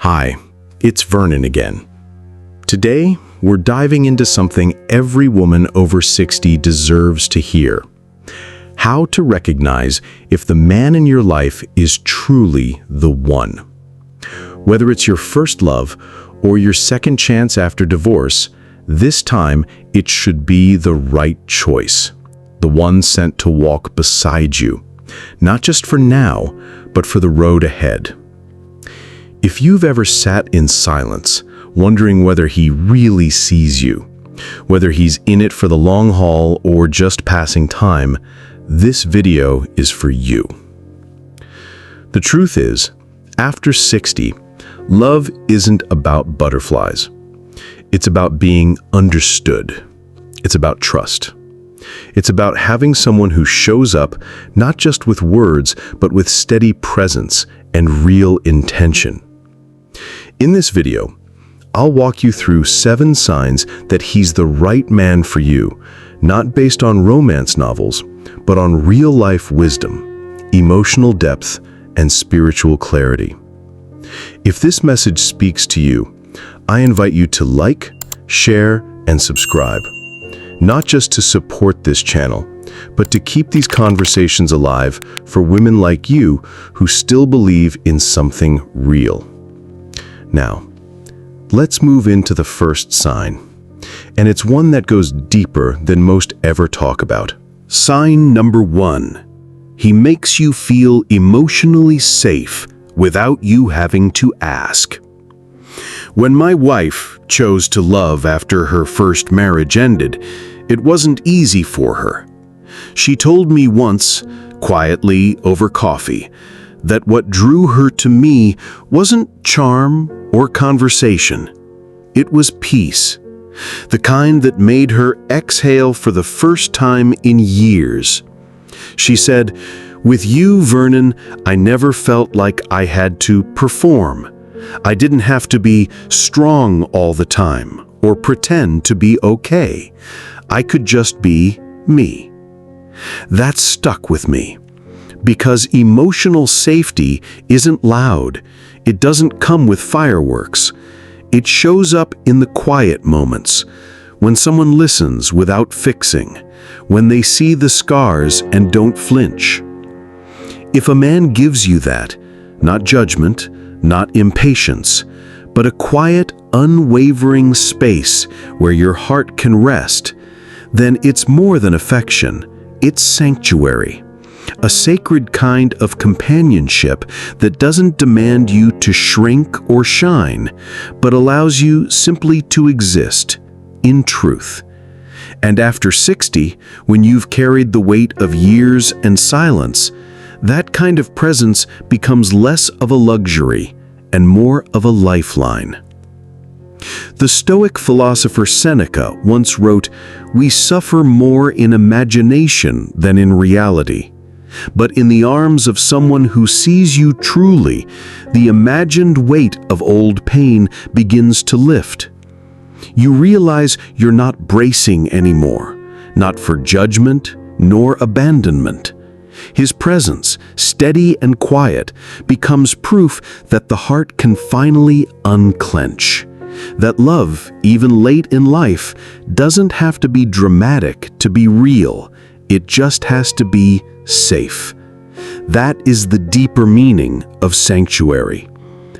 Hi, it's Vernon again. Today, we're diving into something every woman over 60 deserves to hear. How to recognize if the man in your life is truly the one. Whether it's your first love or your second chance after divorce, this time it should be the right choice. The one sent to walk beside you, not just for now, but for the road ahead. If you've ever sat in silence, wondering whether he really sees you, whether he's in it for the long haul or just passing time, this video is for you. The truth is, after 60, love isn't about butterflies. It's about being understood. It's about trust. It's about having someone who shows up not just with words, but with steady presence and real intention. In this video, I'll walk you through 7 signs that he's the right man for you, not based on romance novels, but on real-life wisdom, emotional depth, and spiritual clarity. If this message speaks to you, I invite you to like, share, and subscribe, not just to support this channel, but to keep these conversations alive for women like you who still believe in something real. Now, let's move into the first sign, and it's one that goes deeper than most ever talk about. Sign number 1. He makes you feel emotionally safe without you having to ask. When my wife chose to love after her first marriage ended, it wasn't easy for her. She told me once, quietly over coffee, that what drew her to me wasn't charm or conversation. It was peace, the kind that made her exhale for the first time in years. She said, "With you, Vernon, I never felt like I had to perform. I didn't have to be strong all the time or pretend to be okay. I could just be me." That stuck with me. Because emotional safety isn't loud. It doesn't come with fireworks. It shows up in the quiet moments, when someone listens without fixing, when they see the scars and don't flinch. If a man gives you that, not judgment, not impatience, but a quiet, unwavering space where your heart can rest, then it's more than affection, it's sanctuary. A sacred kind of companionship that doesn't demand you to shrink or shine, but allows you simply to exist in truth. And after 60, when you've carried the weight of years and silence, that kind of presence becomes less of a luxury and more of a lifeline. The Stoic philosopher Seneca once wrote, "We suffer more in imagination than in reality. But in the arms of someone who sees you truly, the imagined weight of old pain begins to lift. You realize you're not bracing anymore, not for judgment nor abandonment. His presence, steady and quiet, becomes proof that the heart can finally unclench. That love, even late in life, doesn't have to be dramatic to be real. It just has to be safe." That is the deeper meaning of sanctuary.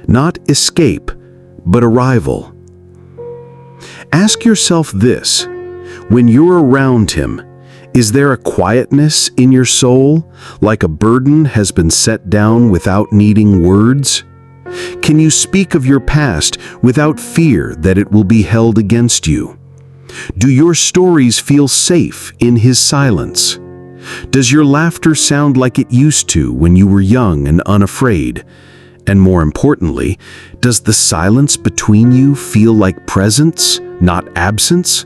Not escape, but arrival. Ask yourself this: when you're around him, is there a quietness in your soul, like a burden has been set down without needing words? Can you speak of your past without fear that it will be held against you? Do your stories feel safe in his silence? Does your laughter sound like it used to when you were young and unafraid? And more importantly, does the silence between you feel like presence, not absence?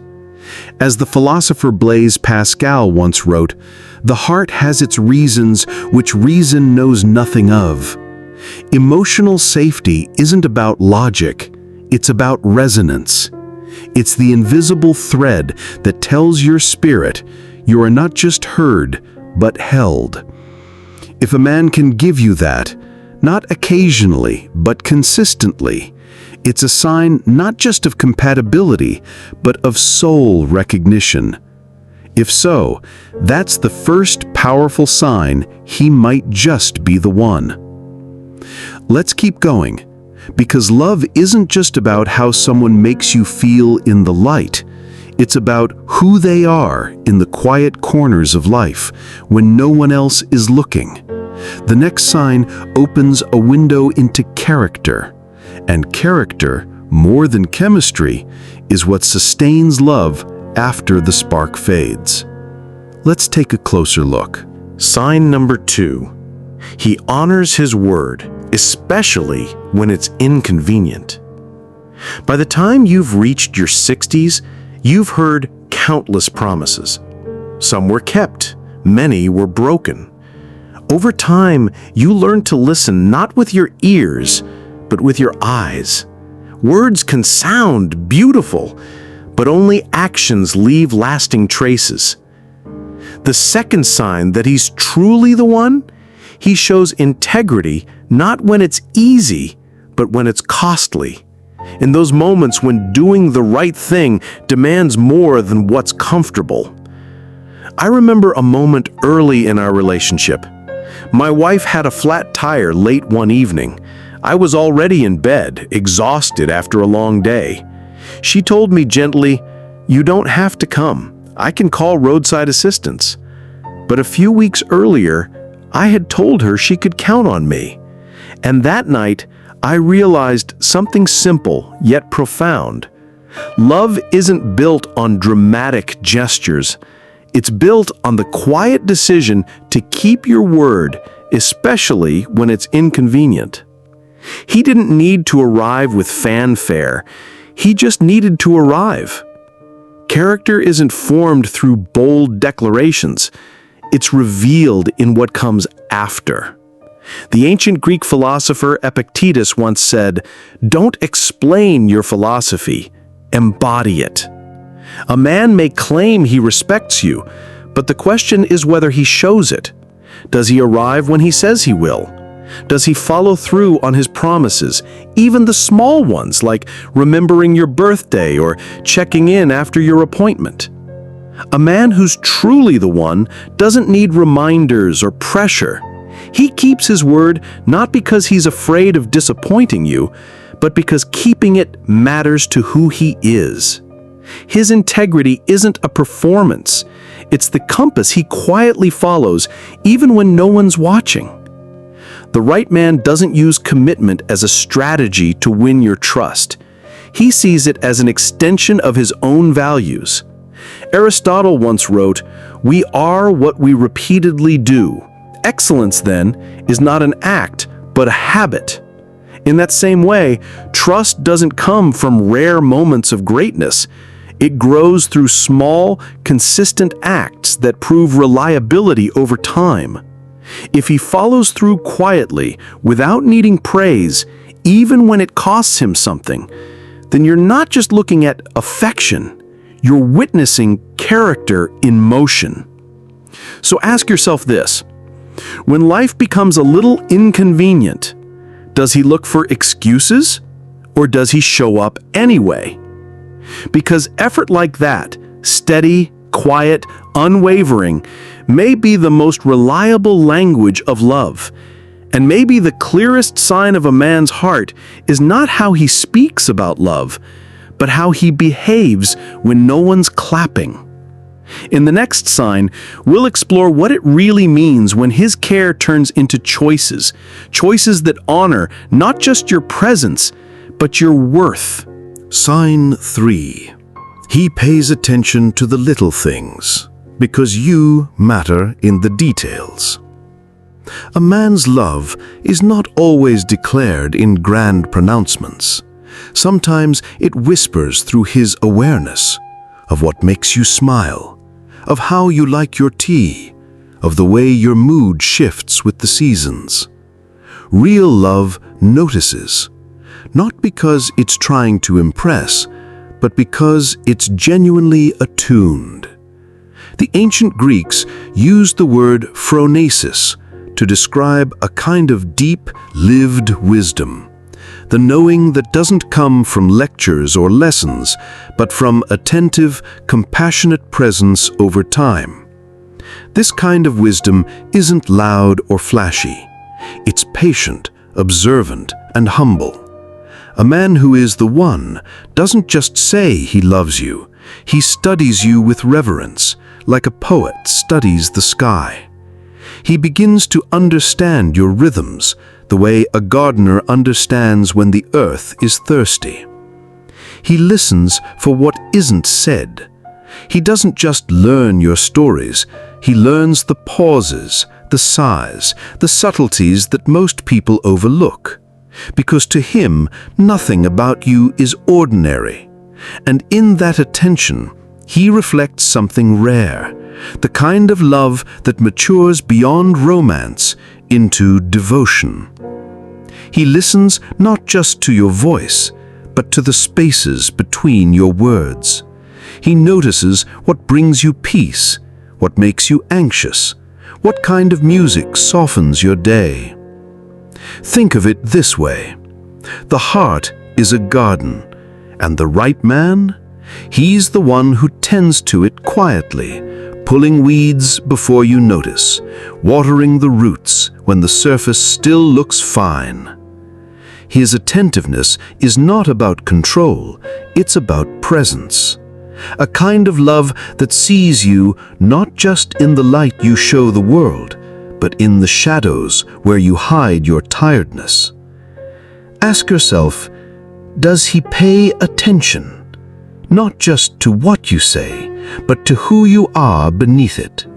As the philosopher Blaise Pascal once wrote, "The heart has its reasons which reason knows nothing of." Emotional safety isn't about logic, it's about resonance. It's the invisible thread that tells your spirit you are not just heard, but held. If a man can give you that, Not occasionally, but consistently. It's a sign not just of compatibility, but of soul recognition. If so, that's the first powerful sign he might just be the one. Let's keep going, because love isn't just about how someone makes you feel in the light. It's about who they are in the quiet corners of life when no one else is looking. The next sign opens a window into character. And character, more than chemistry, is what sustains love after the spark fades. Let's take a closer look. Sign number 2. He honors his word, especially when it's inconvenient. By the time you've reached your 60s, you've heard countless promises. Some were kept, many were broken. Over time, you learn to listen not with your ears, but with your eyes. Words can sound beautiful, but only actions leave lasting traces. The second sign that he's truly the one, he shows integrity not when it's easy, but when it's costly. In those moments when doing the right thing demands more than what's comfortable. I remember a moment early in our relationship. My wife had a flat tire late one evening. I was already in bed, exhausted after a long day. She told me gently, "You don't have to come. I can call roadside assistance." But a few weeks earlier, I had told her she could count on me. And that night, I realized something simple yet profound. Love isn't built on dramatic gestures. It's built on the quiet decision to keep your word, especially when it's inconvenient. He didn't need to arrive with fanfare. He just needed to arrive. Character isn't formed through bold declarations. It's revealed in what comes after. The ancient Greek philosopher Epictetus once said, "Don't explain your philosophy, embody it." A man may claim he respects you, but the question is whether he shows it. Does he arrive when he says he will? Does he follow through on his promises, even the small ones like remembering your birthday or checking in after your appointment? A man who's truly the one doesn't need reminders or pressure. He keeps his word not because he's afraid of disappointing you, but because keeping it matters to who he is. His integrity isn't a performance. It's the compass he quietly follows, even when no one's watching. The right man doesn't use commitment as a strategy to win your trust. He sees it as an extension of his own values. Aristotle once wrote, "We are what we repeatedly do." Excellence, then, is not an act, but a habit. In that same way, trust doesn't come from rare moments of greatness. It grows through small, consistent acts that prove reliability over time. If he follows through quietly, without needing praise, even when it costs him something, then you're not just looking at affection, you're witnessing character in motion. So ask yourself this: when life becomes a little inconvenient, does he look for excuses, or does he show up anyway? Because effort like that, steady, quiet, unwavering, may be the most reliable language of love. And maybe the clearest sign of a man's heart is not how he speaks about love, but how he behaves when no one's clapping. In the next sign, we'll explore what it really means when his care turns into choices, choices that honor not just your presence, but your worth. Sign 3. He pays attention to the little things, because you matter in the details. A man's love is not always declared in grand pronouncements. Sometimes it whispers through his awareness of what makes you smile, of how you like your tea, of the way your mood shifts with the seasons. Real love notices, not because it's trying to impress, but because it's genuinely attuned. The ancient Greeks used the word phronesis to describe a kind of deep, lived wisdom. The knowing that doesn't come from lectures or lessons, but from attentive, compassionate presence over time. This kind of wisdom isn't loud or flashy. It's patient, observant, and humble. A man who is the one doesn't just say he loves you. He studies you with reverence, like a poet studies the sky. He begins to understand your rhythms, the way a gardener understands when the earth is thirsty. He listens for what isn't said. He doesn't just learn your stories, he learns the pauses, the sighs, the subtleties that most people overlook. Because to him, nothing about you is ordinary. And in that attention, he reflects something rare, the kind of love that matures beyond romance into devotion. He listens not just to your voice, but to the spaces between your words. He notices what brings you peace, what makes you anxious, what kind of music softens your day. Think of it this way. The heart is a garden, and the right man, he's the one who tends to it quietly, pulling weeds before you notice, watering the roots when the surface still looks fine. His attentiveness is not about control, it's about presence. A kind of love that sees you not just in the light you show the world, but in the shadows where you hide your tiredness. Ask yourself, does he pay attention? Not just to what you say, but to who you are beneath it.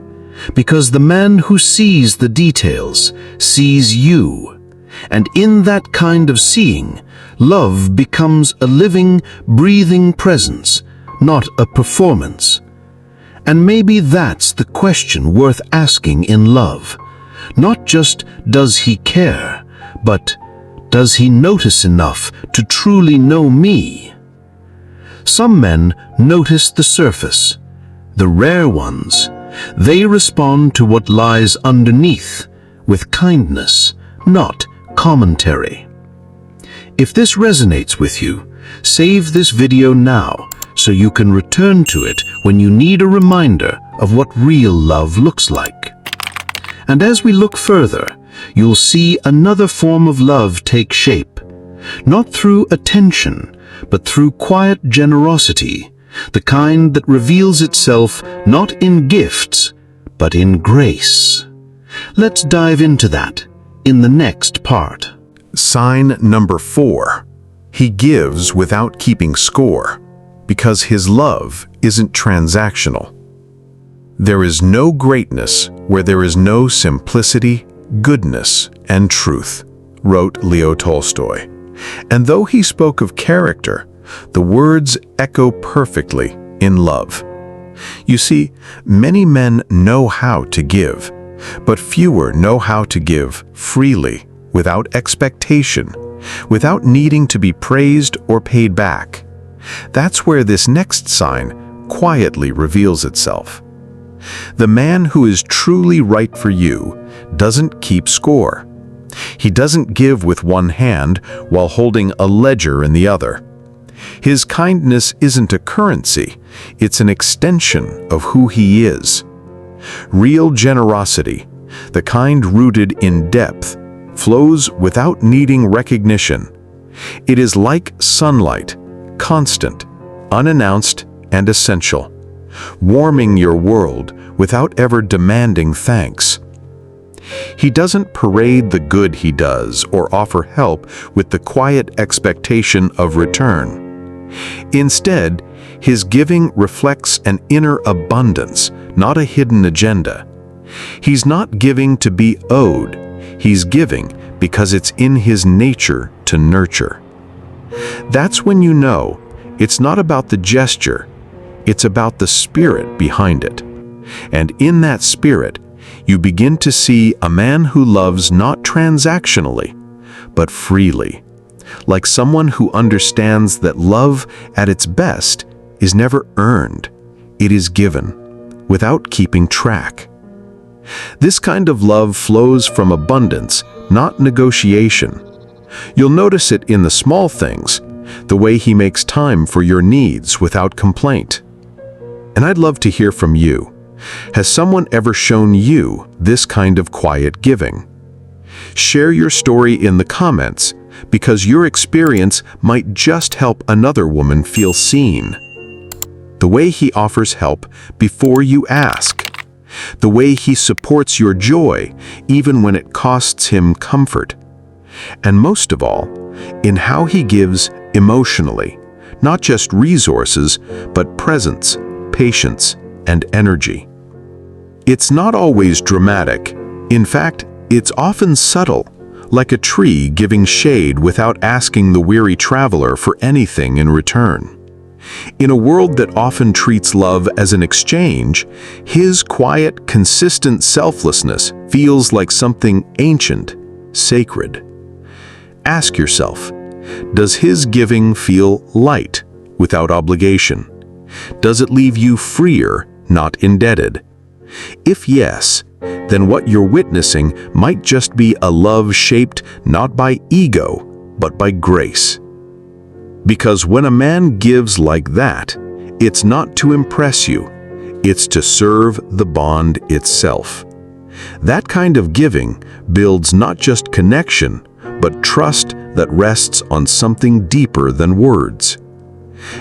Because the man who sees the details sees you. And in that kind of seeing, love becomes a living, breathing presence, not a performance. And maybe that's the question worth asking in love. Not just does he care, but does he notice enough to truly know me? Some men notice the surface, the rare ones. They respond to what lies underneath with kindness, not commentary. If this resonates with you, save this video now so you can return to it when you need a reminder of what real love looks like. And as we look further, you'll see another form of love take shape, not through attention, but through quiet generosity, the kind that reveals itself not in gifts, but in grace. Let's dive into that in the next part. Sign number 4. He gives without keeping score, because his love isn't transactional. There is no greatness where there is no simplicity, goodness, and truth, wrote Leo Tolstoy. And though he spoke of character, the words echo perfectly in love. You see, many men know how to give, but fewer know how to give freely, without expectation, without needing to be praised or paid back. That's where this next sign quietly reveals itself. The man who is truly right for you doesn't keep score. He doesn't give with one hand while holding a ledger in the other. His kindness isn't a currency, it's an extension of who he is. Real generosity, the kind rooted in depth, flows without needing recognition. It is like sunlight, constant, unannounced, and essential, warming your world without ever demanding thanks. He doesn't parade the good he does or offer help with the quiet expectation of return. Instead, his giving reflects an inner abundance, not a hidden agenda. He's not giving to be owed, he's giving because it's in his nature to nurture. That's when you know it's not about the gesture, it's about the spirit behind it. And in that spirit, you begin to see a man who loves not transactionally, but freely, like someone who understands that love at its best is never earned, it is given, without keeping track. This kind of love flows from abundance, not negotiation. You'll notice it in the small things, the way he makes time for your needs without complaint. And I'd love to hear from you. Has someone ever shown you this kind of quiet giving? Share your story in the comments, because your experience might just help another woman feel seen. The way he offers help before you ask. The way he supports your joy, even when it costs him comfort. And most of all, in how he gives emotionally, not just resources, but presence, patience, and energy. It's not always dramatic. In fact, it's often subtle, like a tree giving shade without asking the weary traveler for anything in return. In a world that often treats love as an exchange, his quiet, consistent selflessness feels like something ancient, sacred. Ask yourself, does his giving feel light, without obligation? Does it leave you freer, not indebted? If yes, then what you're witnessing might just be a love shaped not by ego, but by grace. Because when a man gives like that, it's not to impress you, it's to serve the bond itself. That kind of giving builds not just connection, but trust that rests on something deeper than words.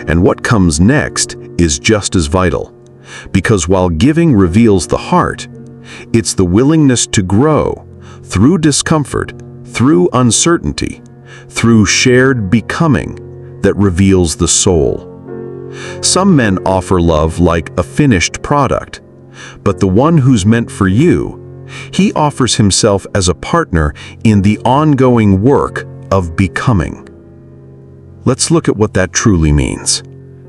And what comes next is just as vital, because while giving reveals the heart, it's the willingness to grow through discomfort, through uncertainty, through shared becoming that reveals the soul. Some men offer love like a finished product, but the one who's meant for you, he offers himself as a partner in the ongoing work of becoming. Let's look at what that truly means.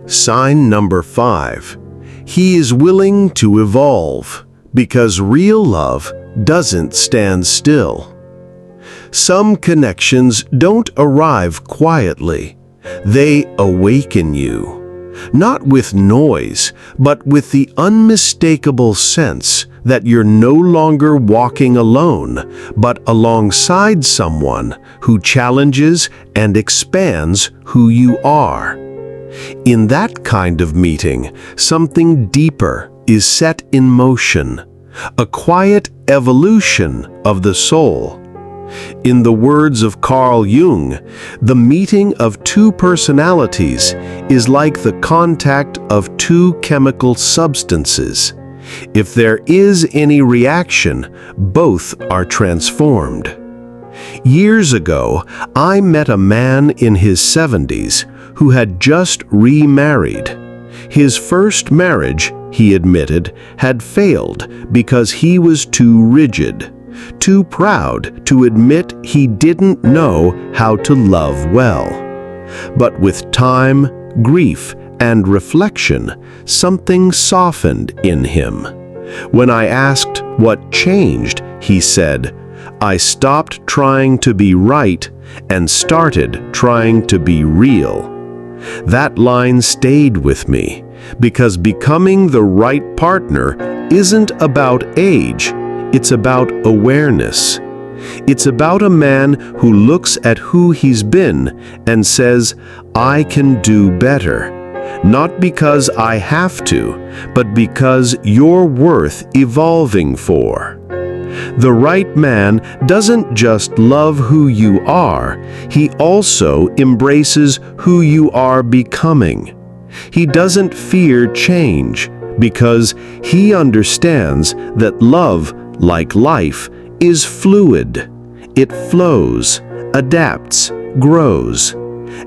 Sign number 5. He is willing to evolve, because real love doesn't stand still. Some connections don't arrive quietly. They awaken you, not with noise, but with the unmistakable sense that you're no longer walking alone, but alongside someone who challenges and expands who you are. In that kind of meeting, something deeper is set in motion, a quiet evolution of the soul. In the words of Carl Jung, the meeting of two personalities is like the contact of two chemical substances. If there is any reaction, both are transformed. Years ago, I met a man in his 70s who had just remarried. His first marriage, he admitted, had failed because he was too rigid, too proud to admit he didn't know how to love well. But with time, grief, and reflection, something softened in him. When I asked what changed, he said, "I stopped trying to be right and started trying to be real." That line stayed with me, because becoming the right partner isn't about age, it's about awareness. It's about a man who looks at who he's been and says, "I can do better." Not because I have to, but because you're worth evolving for. The right man doesn't just love who you are, he also embraces who you are becoming. He doesn't fear change, because he understands that love, like life, is fluid. It flows, adapts, grows.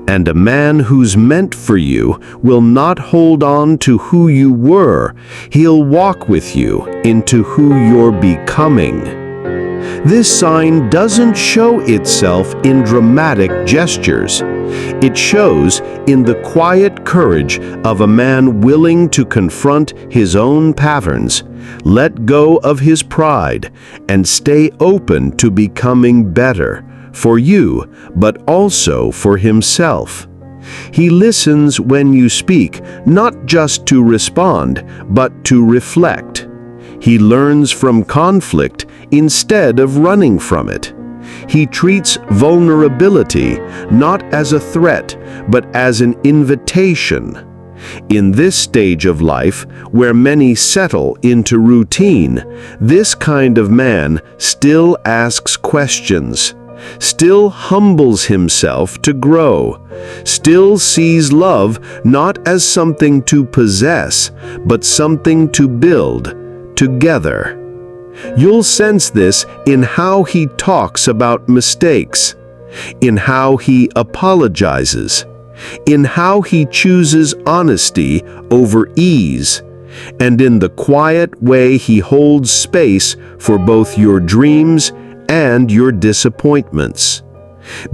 And a man who's meant for you will not hold on to who you were. He'll walk with you into who you're becoming. This sign doesn't show itself in dramatic gestures. It shows in the quiet courage of a man willing to confront his own patterns, let go of his pride, and stay open to becoming better. For you, but also for himself. He listens when you speak, not just to respond, but to reflect. He learns from conflict instead of running from it. He treats vulnerability not as a threat, but as an invitation. In this stage of life, where many settle into routine, this kind of man still asks questions, still humbles himself to grow, still sees love not as something to possess, but something to build together. You'll sense this in how he talks about mistakes, in how he apologizes, in how he chooses honesty over ease, and in the quiet way he holds space for both your dreams and your disappointments.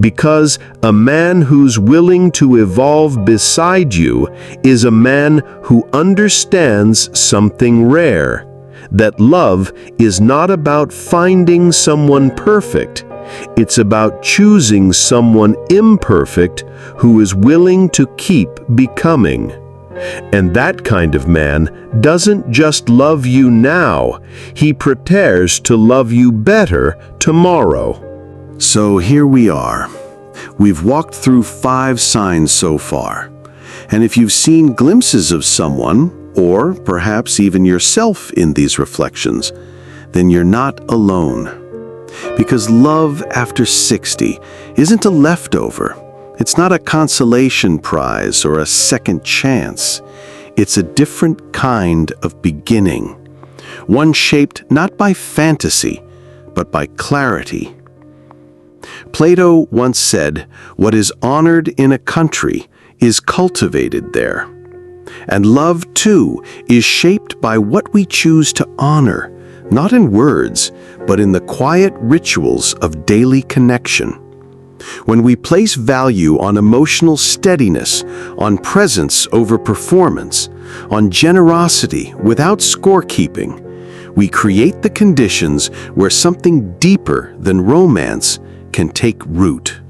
Because a man who's willing to evolve beside you is a man who understands something rare, that love is not about finding someone perfect. It's about choosing someone imperfect who is willing to keep becoming. And that kind of man doesn't just love you now, he prepares to love you better tomorrow. So here we are. We've walked through 5 signs so far. And if you've seen glimpses of someone, or perhaps even yourself in these reflections, then you're not alone. Because love after 60 isn't a leftover. It's not a consolation prize or a second chance. It's a different kind of beginning. One shaped not by fantasy, but by clarity. Plato once said, "What is honored in a country is cultivated there." And love, too, is shaped by what we choose to honor, not in words, but in the quiet rituals of daily connection. When we place value on emotional steadiness, on presence over performance, on generosity without scorekeeping, we create the conditions where something deeper than romance can take root.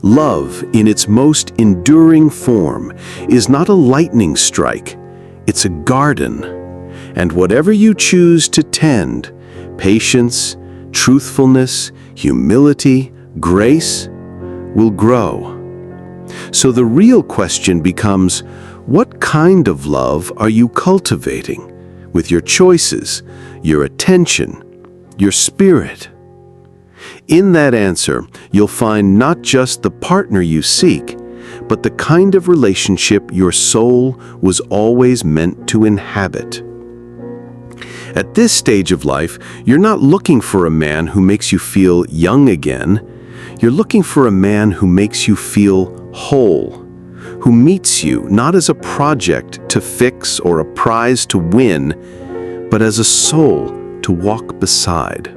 Love, in its most enduring form, is not a lightning strike, it's a garden. And whatever you choose to tend, patience, truthfulness, humility, grace, will grow. So the real question becomes, what kind of love are you cultivating with your choices, your attention, your spirit? In that answer, you'll find not just the partner you seek, but the kind of relationship your soul was always meant to inhabit. At this stage of life, you're not looking for a man who makes you feel young again. You're looking for a man who makes you feel whole, who meets you not as a project to fix or a prize to win, but as a soul to walk beside.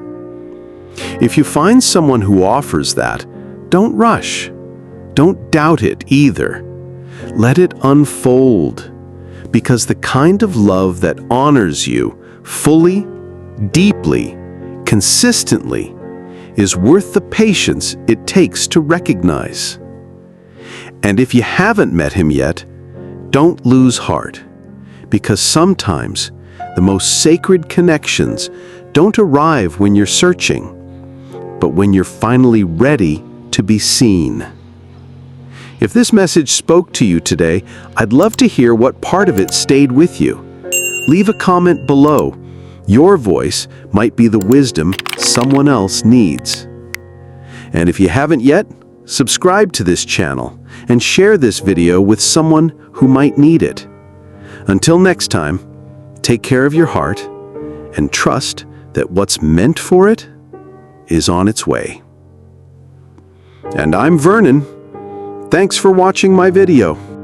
If you find someone who offers that, don't rush. Don't doubt it either. Let it unfold, because the kind of love that honors you fully, deeply, consistently is worth the patience it takes to recognize. And if you haven't met him yet, don't lose heart, because sometimes the most sacred connections don't arrive when you're searching, but when you're finally ready to be seen. If this message spoke to you today, I'd love to hear what part of it stayed with you. Leave a comment below. Your voice might be the wisdom someone else needs. And if you haven't yet, subscribe to this channel and share this video with someone who might need it. Until next time, take care of your heart and trust that what's meant for it is on its way. And I'm Vernon. Thanks for watching my video.